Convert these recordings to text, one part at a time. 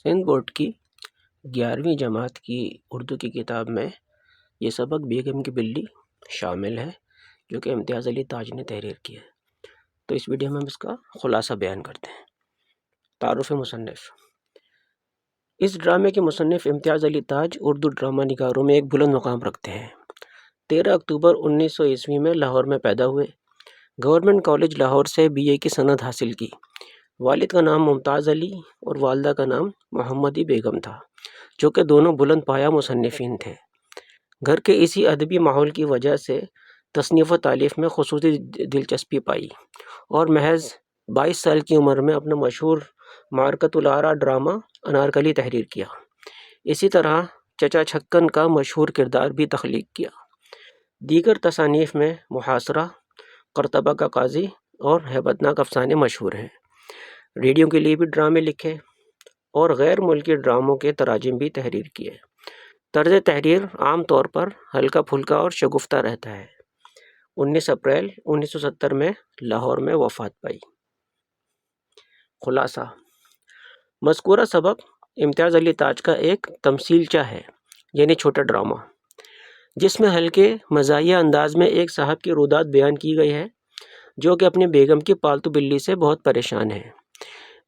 Sindh board کی 11ویں جماعت کی اردو کی کتاب میں یہ سبق بیگم کی بلی شامل ہے، جو کہ امتیاز علی تاج نے تحریر کی ہے۔ تو اس ویڈیو میں ہم اس کا خلاصہ بیان کرتے ہیں۔ تعارف مصنف: اس ڈرامے کے مصنف امتیاز علی تاج اردو ڈرامہ نگاروں میں ایک بلند مقام رکھتے ہیں۔ 13 اکتوبر 1900 میں لاہور میں پیدا ہوئے۔ گورنمنٹ کالج لاہور سے BA کی سند حاصل کی۔ والد کا نام ممتاز علی اور والدہ کا نام محمدی بیگم تھا، جو کہ دونوں بلند پایہ مصنفین تھے۔ گھر کے اسی ادبی ماحول کی وجہ سے تصنیف و تالیف میں خصوصی دلچسپی پائی اور محض 22 سال کی عمر میں اپنا مشہور معرکۃ الآراء ڈرامہ انارکلی تحریر کیا۔ اسی طرح چچا چھکن کا مشہور کردار بھی تخلیق کیا۔ دیگر تصانیف میں محاصرہ، قرطبہ کا قاضی اور ہیبت ناک افسانے مشہور ہیں۔ ریڈیو کے لیے بھی ڈرامے لکھے اور غیر ملکی ڈراموں کے تراجم بھی تحریر کیے۔ طرز تحریر عام طور پر ہلکا پھلکا اور شگفتہ رہتا ہے۔ 19 اپریل 1970 میں لاہور میں وفات پائی۔ خلاصہ: مذکورہ سبق امتیاز علی تاج کا ایک تمثیلچہ ہے، یعنی چھوٹا ڈرامہ، جس میں ہلکے مزاحیہ انداز میں ایک صاحب کی روداد بیان کی گئی ہے، جو کہ اپنی بیگم کی پالتو بلی سے بہت پریشان ہے۔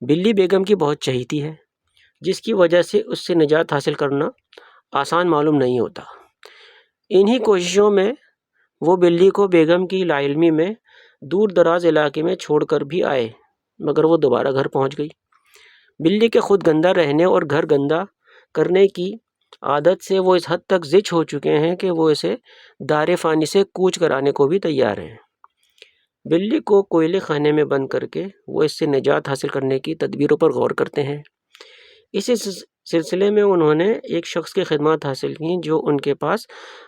بلی بیگم کی بہت چہیتی ہے، جس کی وجہ سے اس سے نجات حاصل کرنا آسان معلوم نہیں ہوتا۔ انہی کوششوں میں وہ بلی کو بیگم کی لا علمی میں دور دراز علاقے میں چھوڑ کر بھی آئے، مگر وہ دوبارہ گھر پہنچ گئی۔ بلی کے خود گندہ رہنے اور گھر گندہ کرنے کی عادت سے وہ اس حد تک زچ ہو چکے ہیں کہ وہ اسے دار فانی سے کوچ کرانے کو بھی تیار ہیں۔ بلی کو کوئلے خانے میں بند کر کے وہ اس سے نجات حاصل کرنے کی تدبیروں پر غور کرتے ہیں۔ اسی سلسلے میں انہوں نے ایک شخص کی خدمات حاصل کی، جو ان کے پاس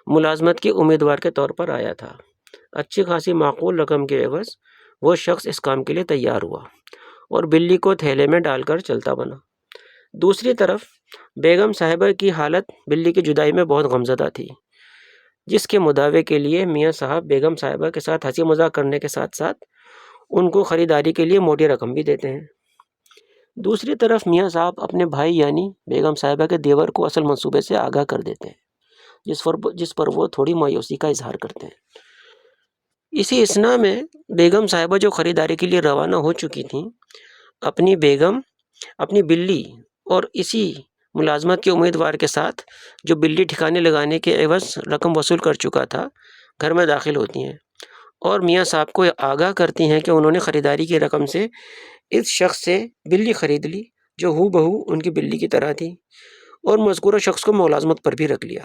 ملازمت کے امیدوار کے طور پر آیا تھا۔ اچھی خاصی معقول رقم کے عوض وہ شخص اس کام کے لیے تیار ہوا اور بلی کو تھیلے میں ڈال کر چلتا بنا۔ دوسری طرف بیگم صاحبہ کی حالت بلی کی جدائی میں بہت غمزدہ تھی، جس کے مداوے کے لیے میاں صاحب بیگم صاحبہ کے ساتھ ہنسی مذاق کرنے کے ساتھ ساتھ ان کو خریداری کے لیے موٹی رقم بھی دیتے ہیں۔ دوسری طرف میاں صاحب اپنے بھائی یعنی بیگم صاحبہ کے دیور کو اصل منصوبے سے آگاہ کر دیتے ہیں، جس پر وہ تھوڑی مایوسی کا اظہار کرتے ہیں۔ اسی اثنا میں بیگم صاحبہ جو خریداری کے لیے روانہ ہو چکی تھیں، اپنی بلی اور اسی ملازمت کے امیدوار کے ساتھ، جو بلی ٹھکانے لگانے کے عوض رقم وصول کر چکا تھا، گھر میں داخل ہوتی ہیں اور میاں صاحب کو آگاہ کرتی ہیں کہ انہوں نے خریداری کی رقم سے اس شخص سے بلی خرید لی، جو ہو بہو ان کی بلی کی طرح تھی، اور مذکورہ شخص کو ملازمت پر بھی رکھ لیا۔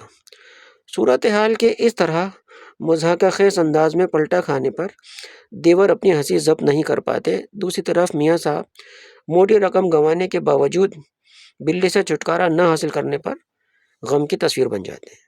صورتحال کے اس طرح مضحکہ خیز انداز میں پلٹا کھانے پر دیور اپنی ہنسی ضبط نہیں کر پاتے۔ دوسری طرف میاں صاحب موٹی رقم گنوانے کے باوجود بلی سے چھٹکارا نہ حاصل کرنے پر غم کی تصویر بن جاتے ہیں۔